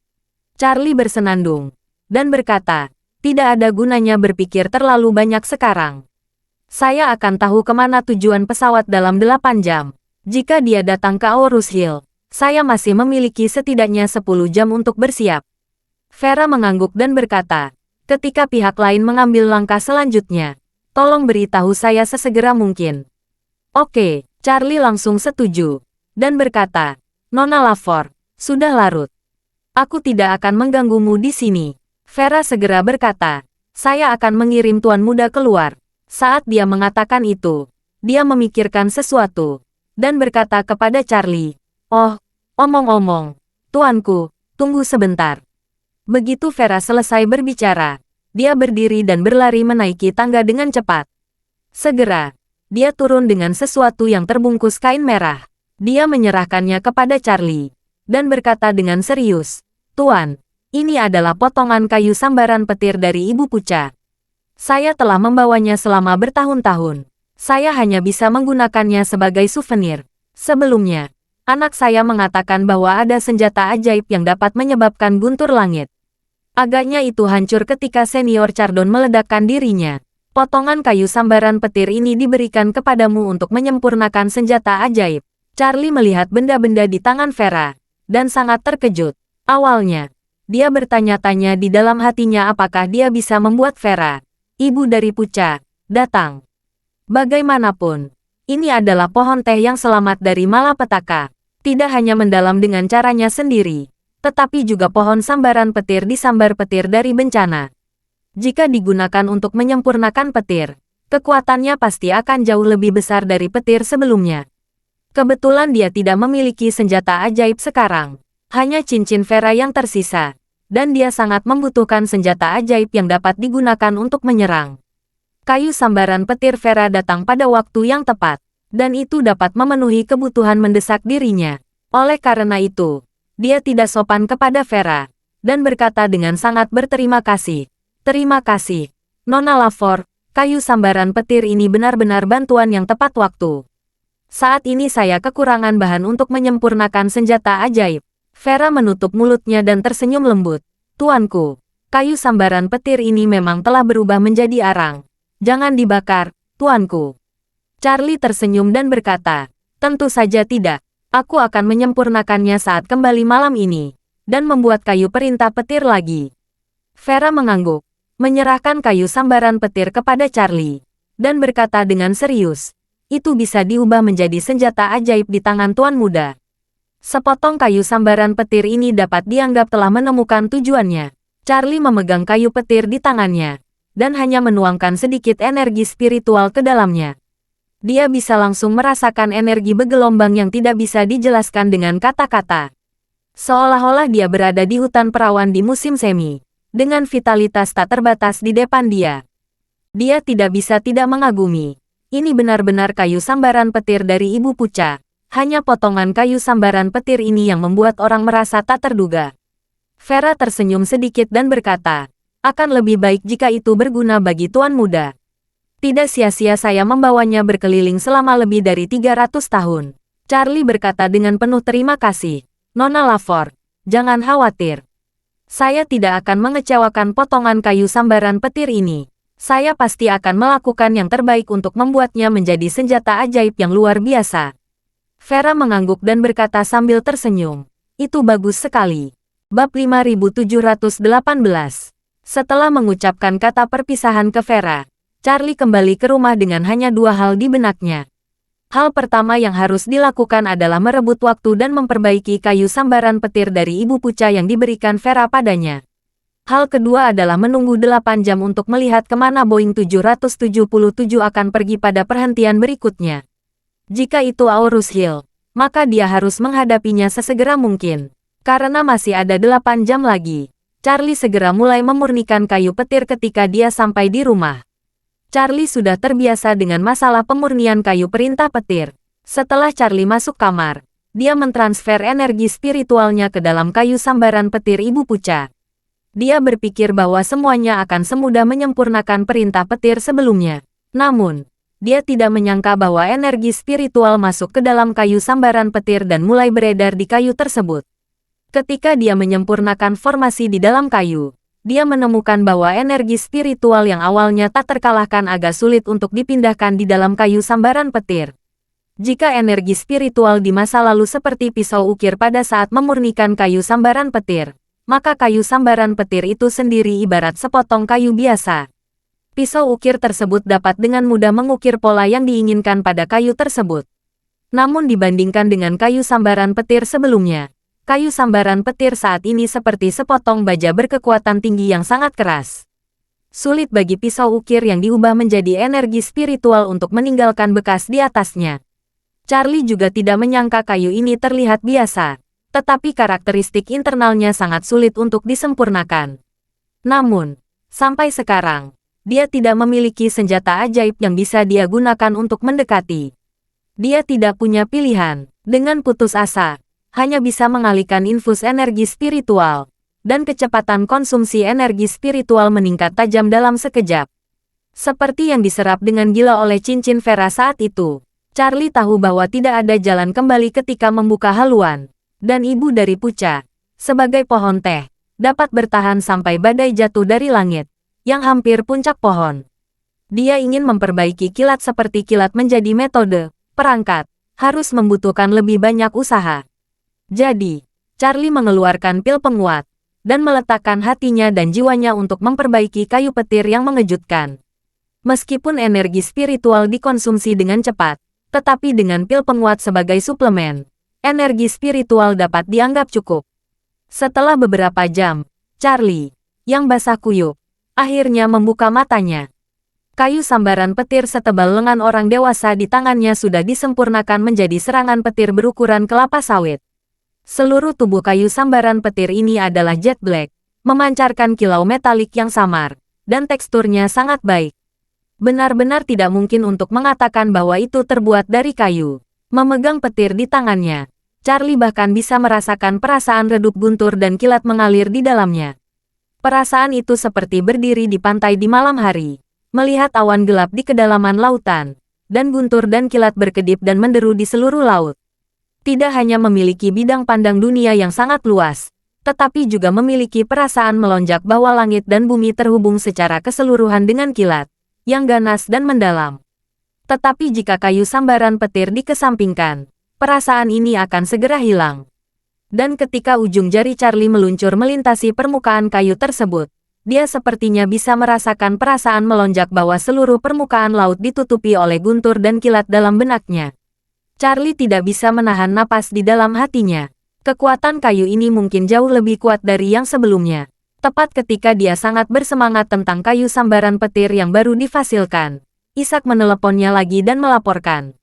Speaker 1: Charlie bersenandung, dan berkata, "Tidak ada gunanya berpikir terlalu banyak sekarang. Saya akan tahu kemana tujuan pesawat dalam 8 jam. Jika dia datang ke Aurus Hill, saya masih memiliki setidaknya 10 jam untuk bersiap." Vera mengangguk dan berkata, "Ketika pihak lain mengambil langkah selanjutnya, tolong beritahu saya sesegera mungkin." "Oke," Charlie langsung setuju, dan berkata, "Nona Lavor, sudah larut. Aku tidak akan mengganggumu di sini." Vera segera berkata, "Saya akan mengirim tuan muda keluar." Saat dia mengatakan itu, dia memikirkan sesuatu, dan berkata kepada Charlie, "Oh, omong-omong, tuanku, tunggu sebentar." Begitu Vera selesai berbicara, dia berdiri dan berlari menaiki tangga dengan cepat. Segera, dia turun dengan sesuatu yang terbungkus kain merah. Dia menyerahkannya kepada Charlie dan berkata dengan serius, "Tuan, ini adalah potongan kayu sambaran petir dari Ibu Puca. Saya telah membawanya selama bertahun-tahun. Saya hanya bisa menggunakannya sebagai souvenir. Sebelumnya, anak saya mengatakan bahwa ada senjata ajaib yang dapat menyebabkan guntur langit. Agaknya itu hancur ketika Senior Chardon meledakkan dirinya. Potongan kayu sambaran petir ini diberikan kepadamu untuk menyempurnakan senjata ajaib." Charlie melihat benda-benda di tangan Vera dan sangat terkejut. Awalnya, dia bertanya-tanya di dalam hatinya apakah dia bisa membuat Vera, ibu dari Puca, datang. Bagaimanapun, ini adalah pohon teh yang selamat dari malapetaka. Tidak hanya mendalam dengan caranya sendiri, tetapi juga pohon sambaran petir disambar petir dari bencana. Jika digunakan untuk menyempurnakan petir, kekuatannya pasti akan jauh lebih besar dari petir sebelumnya. Kebetulan dia tidak memiliki senjata ajaib sekarang, hanya cincin Vera yang tersisa, dan dia sangat membutuhkan senjata ajaib yang dapat digunakan untuk menyerang. Kayu sambaran petir Vera datang pada waktu yang tepat, dan itu dapat memenuhi kebutuhan mendesak dirinya. Oleh karena itu, dia tidak sopan kepada Vera, dan berkata dengan sangat berterima kasih. "Terima kasih, Nona Lavor, kayu sambaran petir ini benar-benar bantuan yang tepat waktu. Saat ini saya kekurangan bahan untuk menyempurnakan senjata ajaib." Vera menutup mulutnya dan tersenyum lembut. "Tuanku, kayu sambaran petir ini memang telah berubah menjadi arang. Jangan dibakar, tuanku." Charlie tersenyum dan berkata, "Tentu saja tidak. Aku akan menyempurnakannya saat kembali malam ini, dan membuat kayu perintah petir lagi." Vera mengangguk, menyerahkan kayu sambaran petir kepada Charlie, dan berkata dengan serius, "Itu bisa diubah menjadi senjata ajaib di tangan Tuan Muda." Sepotong kayu sambaran petir ini dapat dianggap telah menemukan tujuannya. Charlie memegang kayu petir di tangannya, dan hanya menuangkan sedikit energi spiritual ke dalamnya. Dia bisa langsung merasakan energi bergelombang yang tidak bisa dijelaskan dengan kata-kata. Seolah-olah dia berada di hutan perawan di musim semi, dengan vitalitas tak terbatas di depan dia. Dia tidak bisa tidak mengagumi. Ini benar-benar kayu sambaran petir dari Ibu Puca. Hanya potongan kayu sambaran petir ini yang membuat orang merasa tak terduga. Vera tersenyum sedikit dan berkata, "Akan lebih baik jika itu berguna bagi Tuan Muda. Tidak sia-sia saya membawanya berkeliling selama lebih dari 300 tahun. Charlie berkata dengan penuh terima kasih. "Nona Lavor, jangan khawatir. Saya tidak akan mengecewakan potongan kayu sambaran petir ini. Saya pasti akan melakukan yang terbaik untuk membuatnya menjadi senjata ajaib yang luar biasa." Vera mengangguk dan berkata sambil tersenyum, "Itu bagus sekali." Bab 5718. Setelah mengucapkan kata perpisahan ke Vera, Charlie kembali ke rumah dengan hanya dua hal di benaknya. Hal pertama yang harus dilakukan adalah merebut waktu dan memperbaiki kayu sambaran petir dari Ibu Puca yang diberikan Vera padanya. Hal kedua adalah menunggu 8 jam untuk melihat kemana Boeing 777 akan pergi pada perhentian berikutnya. Jika itu Aurus Hill, maka dia harus menghadapinya sesegera mungkin. Karena masih ada 8 jam lagi, Charlie segera mulai memurnikan kayu petir ketika dia sampai di rumah. Charlie sudah terbiasa dengan masalah pemurnian kayu perintah petir. Setelah Charlie masuk kamar, dia mentransfer energi spiritualnya ke dalam kayu sambaran petir Ibu Puca. Dia berpikir bahwa semuanya akan semudah menyempurnakan perintah petir sebelumnya. Namun, dia tidak menyangka bahwa energi spiritual masuk ke dalam kayu sambaran petir dan mulai beredar di kayu tersebut. Ketika dia menyempurnakan formasi di dalam kayu, dia menemukan bahwa energi spiritual yang awalnya tak terkalahkan agak sulit untuk dipindahkan di dalam kayu sambaran petir. Jika energi spiritual di masa lalu seperti pisau ukir pada saat memurnikan kayu sambaran petir, maka kayu sambaran petir itu sendiri ibarat sepotong kayu biasa. Pisau ukir tersebut dapat dengan mudah mengukir pola yang diinginkan pada kayu tersebut. Namun dibandingkan dengan kayu sambaran petir sebelumnya, kayu sambaran petir saat ini seperti sepotong baja berkekuatan tinggi yang sangat keras. Sulit bagi pisau ukir yang diubah menjadi energi spiritual untuk meninggalkan bekas di atasnya. Charlie juga tidak menyangka kayu ini terlihat biasa, tetapi karakteristik internalnya sangat sulit untuk disempurnakan. Namun, sampai sekarang, dia tidak memiliki senjata ajaib yang bisa dia gunakan untuk mendekati. Dia tidak punya pilihan. Dengan putus asa, hanya bisa mengalihkan infus energi spiritual, dan kecepatan konsumsi energi spiritual meningkat tajam dalam sekejap. Seperti yang diserap dengan gila oleh cincin Vera saat itu, Charlie tahu bahwa tidak ada jalan kembali ketika membuka haluan, dan ibu dari Puca, sebagai pohon teh, dapat bertahan sampai badai jatuh dari langit, yang hampir puncak pohon. Dia ingin memperbaiki kilat seperti kilat menjadi metode, perangkat, harus membutuhkan lebih banyak usaha. Jadi, Charlie mengeluarkan pil penguat, dan meletakkan hatinya dan jiwanya untuk memperbaiki kayu petir yang mengejutkan. Meskipun energi spiritual dikonsumsi dengan cepat, tetapi dengan pil penguat sebagai suplemen, energi spiritual dapat dianggap cukup. Setelah beberapa jam, Charlie, yang basah kuyup, akhirnya membuka matanya. Kayu sambaran petir setebal lengan orang dewasa di tangannya sudah disempurnakan menjadi serangan petir berukuran kelapa sawit. Seluruh tubuh kayu sambaran petir ini adalah jet black, memancarkan kilau metalik yang samar, dan teksturnya sangat baik. Benar-benar tidak mungkin untuk mengatakan bahwa itu terbuat dari kayu. Memegang petir di tangannya, Charlie bahkan bisa merasakan perasaan redup guntur dan kilat mengalir di dalamnya. Perasaan itu seperti berdiri di pantai di malam hari, melihat awan gelap di kedalaman lautan, dan guntur dan kilat berkedip dan menderu di seluruh laut. Tidak hanya memiliki bidang pandang dunia yang sangat luas, tetapi juga memiliki perasaan melonjak bahwa langit dan bumi terhubung secara keseluruhan dengan kilat, yang ganas dan mendalam. Tetapi jika kayu sambaran petir dikesampingkan, perasaan ini akan segera hilang. Dan ketika ujung jari Charlie meluncur melintasi permukaan kayu tersebut, dia sepertinya bisa merasakan perasaan melonjak bahwa seluruh permukaan laut ditutupi oleh guntur dan kilat dalam benaknya. Charlie tidak bisa menahan napas di dalam hatinya. Kekuatan kayu ini mungkin jauh lebih kuat dari yang sebelumnya. Tepat ketika dia sangat bersemangat tentang kayu sambaran petir yang baru difasilkan, Isaac meneleponnya lagi dan melaporkan.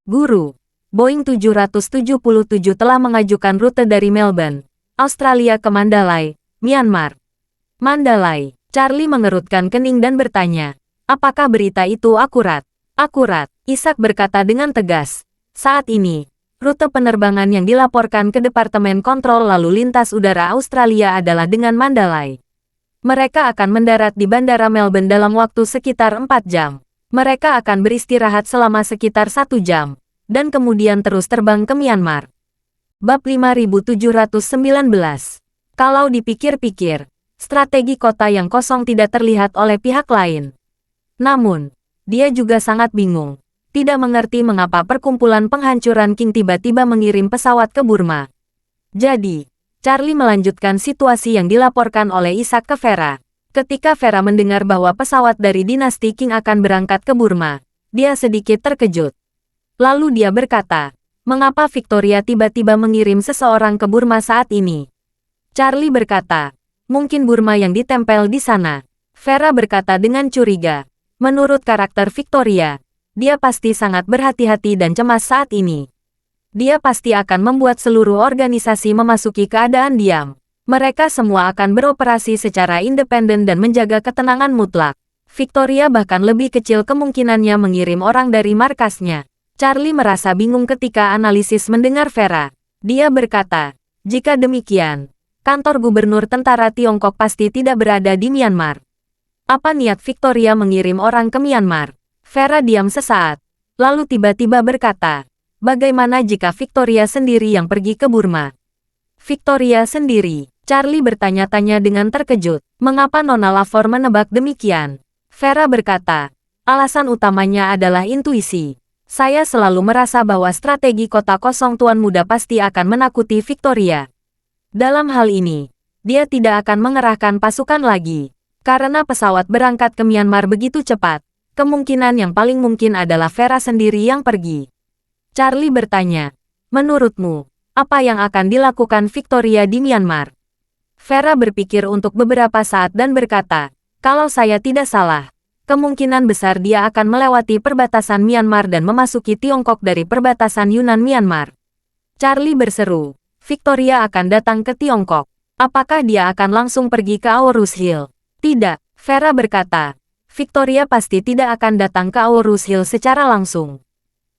Speaker 1: Guru, Boeing 777 telah mengajukan rute dari Melbourne, Australia ke Mandalay, Myanmar. Mandalay. Charlie mengerutkan kening dan bertanya, apakah berita itu akurat? Akurat, Isaac berkata dengan tegas. Saat ini, rute penerbangan yang dilaporkan ke Departemen Kontrol Lalu Lintas Udara Australia adalah dengan Mandalay. Mereka akan mendarat di Bandara Melbourne dalam waktu sekitar 4 jam. Mereka akan beristirahat selama sekitar 1 jam, dan kemudian terus terbang ke Myanmar. Bab 5719. Kalau dipikir-pikir, strategi kota yang kosong tidak terlihat oleh pihak lain. Namun, dia juga sangat bingung. Tidak mengerti mengapa perkumpulan penghancuran King tiba-tiba mengirim pesawat ke Burma. Jadi, Charlie melanjutkan situasi yang dilaporkan oleh Isaac ke Vera. Ketika Vera mendengar bahwa pesawat dari dinasti King akan berangkat ke Burma, dia sedikit terkejut. Lalu dia berkata, mengapa Victoria tiba-tiba mengirim seseorang ke Burma saat ini? Charlie berkata, mungkin Burma yang ditempel di sana. Vera berkata dengan curiga. Menurut karakter Victoria, dia pasti sangat berhati-hati dan cemas saat ini. Dia pasti akan membuat seluruh organisasi memasuki keadaan diam. Mereka semua akan beroperasi secara independen dan menjaga ketenangan mutlak. Victoria bahkan lebih kecil kemungkinannya mengirim orang dari markasnya. Charlie merasa bingung ketika analisis mendengar Vera. Dia berkata, jika demikian, kantor gubernur tentara Tiongkok pasti tidak berada di Myanmar. Apa niat Victoria mengirim orang ke Myanmar? Vera diam sesaat, lalu tiba-tiba berkata, bagaimana jika Victoria sendiri yang pergi ke Burma? Victoria sendiri? Charlie bertanya-tanya dengan terkejut. Mengapa Nona Lafor menebak demikian? Vera berkata, alasan utamanya adalah intuisi. Saya selalu merasa bahwa strategi kota kosong Tuan Muda pasti akan menakuti Victoria. Dalam hal ini, dia tidak akan mengerahkan pasukan lagi. Karena pesawat berangkat ke Myanmar begitu cepat, kemungkinan yang paling mungkin adalah Vera sendiri yang pergi. Charlie bertanya, menurutmu, apa yang akan dilakukan Victoria di Myanmar? Vera berpikir untuk beberapa saat dan berkata, kalau saya tidak salah, kemungkinan besar dia akan melewati perbatasan Myanmar dan memasuki Tiongkok dari perbatasan Yunnan-Myanmar. Charlie berseru, Victoria akan datang ke Tiongkok. Apakah dia akan langsung pergi ke Aorus Hill? Tidak, Vera berkata. Victoria pasti tidak akan datang ke Aorus Hill secara langsung.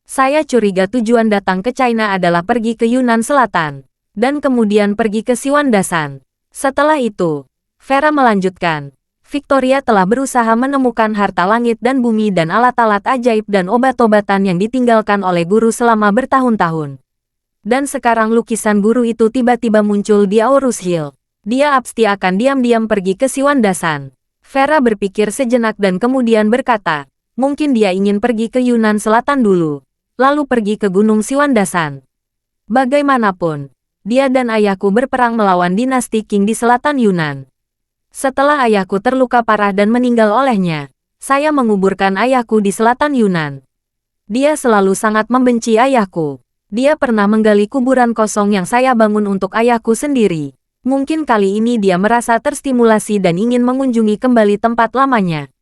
Speaker 1: Saya curiga tujuan datang ke China adalah pergi ke Yunnan Selatan, dan kemudian pergi ke Siwandasan. Setelah itu, Vera melanjutkan, Victoria telah berusaha menemukan harta langit dan bumi dan alat-alat ajaib dan obat-obatan yang ditinggalkan oleh guru selama bertahun-tahun. Dan sekarang lukisan guru itu tiba-tiba muncul di Aorus Hill. Dia pasti akan diam-diam pergi ke Siwandasan. Vera berpikir sejenak dan kemudian berkata, mungkin dia ingin pergi ke Yunnan Selatan dulu, lalu pergi ke Gunung Siwandasan. Bagaimanapun, dia dan ayahku berperang melawan dinasti Qing di selatan Yunnan. Setelah ayahku terluka parah dan meninggal olehnya, saya menguburkan ayahku di selatan Yunnan. Dia selalu sangat membenci ayahku. Dia pernah menggali kuburan kosong yang saya bangun untuk ayahku sendiri. Mungkin kali ini dia merasa terstimulasi dan ingin mengunjungi kembali tempat lamanya.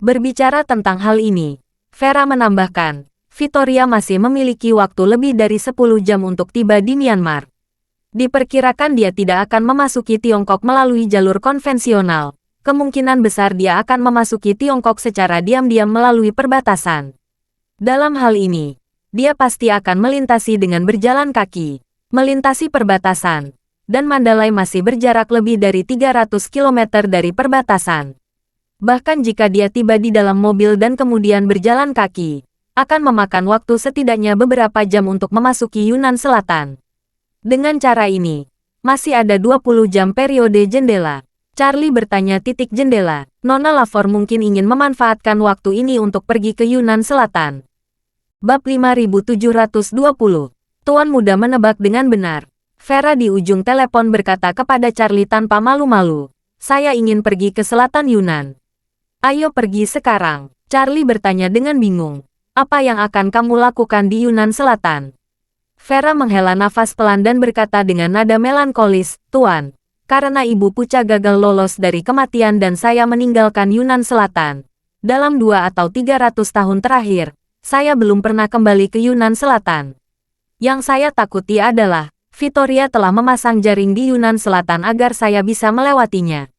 Speaker 1: Berbicara tentang hal ini, Vera menambahkan, Victoria masih memiliki waktu lebih dari 10 jam untuk tiba di Myanmar. Diperkirakan dia tidak akan memasuki Tiongkok melalui jalur konvensional. Kemungkinan besar dia akan memasuki Tiongkok secara diam-diam melalui perbatasan. Dalam hal ini, dia pasti akan melintasi dengan berjalan kaki, melintasi perbatasan, dan Mandalay masih berjarak lebih dari 300 km dari perbatasan. Bahkan jika dia tiba di dalam mobil dan kemudian berjalan kaki, akan memakan waktu setidaknya beberapa jam untuk memasuki Yunnan Selatan. Dengan cara ini, masih ada 20 jam periode jendela. Charlie bertanya titik jendela. Nona Lavor mungkin ingin memanfaatkan waktu ini untuk pergi ke Yunnan Selatan. Bab 5720. Tuan Muda menebak dengan benar. Vera di ujung telepon berkata kepada Charlie tanpa malu-malu. Saya ingin pergi ke selatan Yunnan. Ayo pergi sekarang. Charlie bertanya dengan bingung. Apa yang akan kamu lakukan di Yunnan Selatan? Vera menghela nafas pelan dan berkata dengan nada melankolis, Tuan, karena Ibu Puca gagal lolos dari kematian dan saya meninggalkan Yunnan Selatan. Dalam 2 atau 300 tahun terakhir, saya belum pernah kembali ke Yunnan Selatan. Yang saya takuti adalah, Victoria telah memasang jaring di Yunnan Selatan agar saya bisa melewatinya.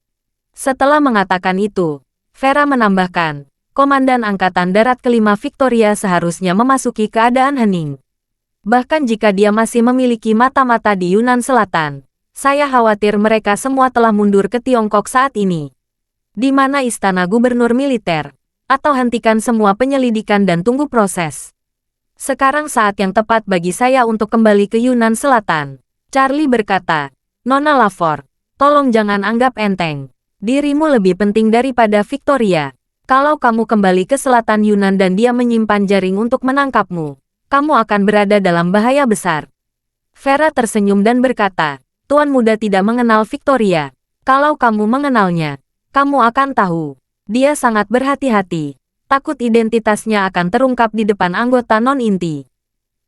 Speaker 1: Setelah mengatakan itu, Vera menambahkan, Komandan Angkatan Darat kelima Victoria seharusnya memasuki keadaan hening. Bahkan jika dia masih memiliki mata-mata di Yunnan Selatan, saya khawatir mereka semua telah mundur ke Tiongkok saat ini. Di mana istana gubernur militer? Atau hentikan semua penyelidikan dan tunggu proses. Sekarang saat yang tepat bagi saya untuk kembali ke Yunnan Selatan. Charlie berkata, Nona Lavor, tolong jangan anggap enteng. Dirimu lebih penting daripada Victoria. Kalau kamu kembali ke selatan Yunnan dan dia menyimpan jaring untuk menangkapmu, kamu akan berada dalam bahaya besar. Vera tersenyum dan berkata, Tuan Muda tidak mengenal Victoria. Kalau kamu mengenalnya, kamu akan tahu. Dia sangat berhati-hati. Takut identitasnya akan terungkap di depan anggota non-inti.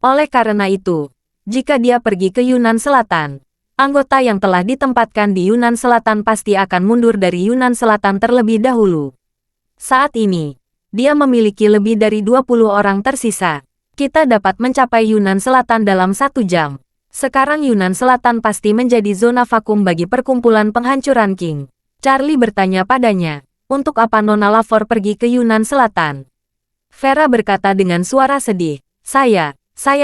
Speaker 1: Oleh karena itu, jika dia pergi ke Yunnan Selatan, anggota yang telah ditempatkan di Yunnan Selatan pasti akan mundur dari Yunnan Selatan terlebih dahulu. Saat ini, dia memiliki lebih dari 20 orang tersisa. Kita dapat mencapai Yunnan Selatan dalam 1 jam. Sekarang Yunnan Selatan pasti menjadi zona vakum bagi perkumpulan penghancuran Qing. Charlie bertanya padanya, untuk apa Nona Lavor pergi ke Yunnan Selatan? Vera berkata dengan suara sedih, saya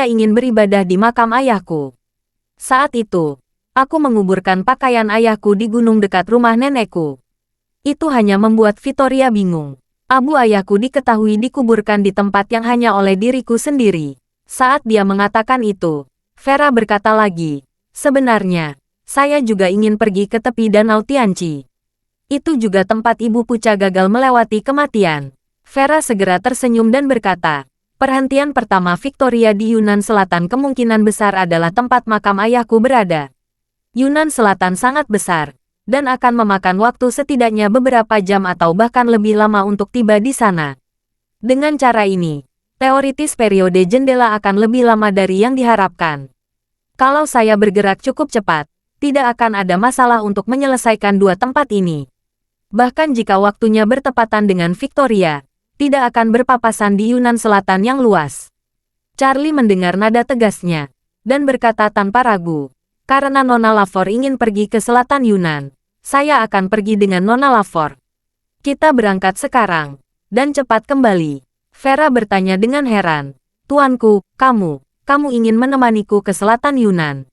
Speaker 1: ingin beribadah di makam ayahku. Saat itu, aku menguburkan pakaian ayahku di gunung dekat rumah nenekku. Itu hanya membuat Victoria bingung. Abu ayahku diketahui dikuburkan di tempat yang hanya oleh diriku sendiri. Saat dia mengatakan itu, Vera berkata lagi, sebenarnya, saya juga ingin pergi ke tepi Danau Tianqi. Itu juga tempat Ibu Puca gagal melewati kematian. Vera segera tersenyum dan berkata, perhentian pertama Victoria di Yunnan Selatan kemungkinan besar adalah tempat makam ayahku berada. Yunnan Selatan sangat besar, dan akan memakan waktu setidaknya beberapa jam atau bahkan lebih lama untuk tiba di sana. Dengan cara ini, teoritis periode jendela akan lebih lama dari yang diharapkan. Kalau saya bergerak cukup cepat, tidak akan ada masalah untuk menyelesaikan 2 tempat ini. Bahkan jika waktunya bertepatan dengan Victoria, tidak akan berpapasan di Yunnan Selatan yang luas. Charlie mendengar nada tegasnya, dan berkata tanpa ragu, karena Nona Lavor ingin pergi ke selatan Yunnan, saya akan pergi dengan Nona Lavor. Kita berangkat sekarang. Dan cepat kembali. Vera bertanya dengan heran. Tuanku, kamu ingin menemaniku ke selatan Yunan?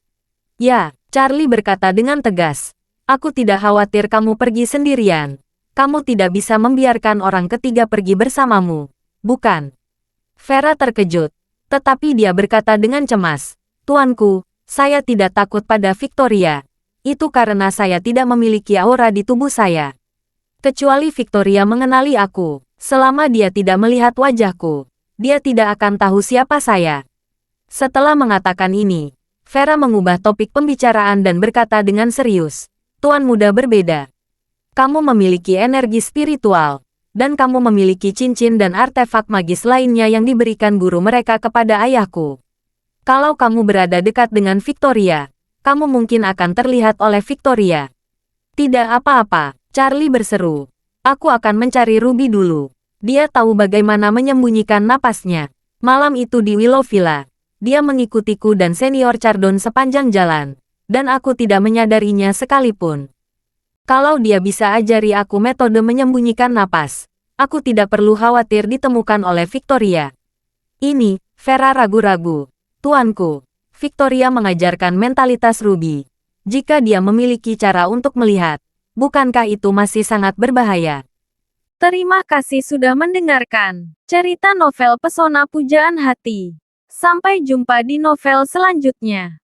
Speaker 1: Ya, Charlie berkata dengan tegas. Aku tidak khawatir kamu pergi sendirian. Kamu tidak bisa membiarkan orang ketiga pergi bersamamu, bukan? Vera terkejut. Tetapi dia berkata dengan cemas. Tuanku, saya tidak takut pada Victoria. Itu karena saya tidak memiliki aura di tubuh saya. Kecuali Victoria mengenali aku. Selama dia tidak melihat wajahku, dia tidak akan tahu siapa saya. Setelah mengatakan ini, Vera mengubah topik pembicaraan dan berkata dengan serius. Tuan muda berbeda. Kamu memiliki energi spiritual, dan kamu memiliki cincin dan artefak magis lainnya yang diberikan guru mereka kepada ayahku. Kalau kamu berada dekat dengan Victoria, kamu mungkin akan terlihat oleh Victoria. Tidak apa-apa, Charlie berseru. Aku akan mencari Ruby dulu. Dia tahu bagaimana menyembunyikan napasnya. Malam itu di Willow Villa, dia mengikutiku dan senior Chardon sepanjang jalan, dan aku tidak menyadarinya sekalipun. Kalau dia bisa ajari aku metode menyembunyikan napas, aku tidak perlu khawatir ditemukan oleh Victoria. Ini, Vera ragu-ragu. Tuanku, Victoria mengajarkan mentalitas Ruby. Jika dia memiliki cara untuk melihat, bukankah itu masih sangat berbahaya? Terima kasih sudah mendengarkan cerita novel Pesona Pujaan Hati. Sampai jumpa di novel selanjutnya.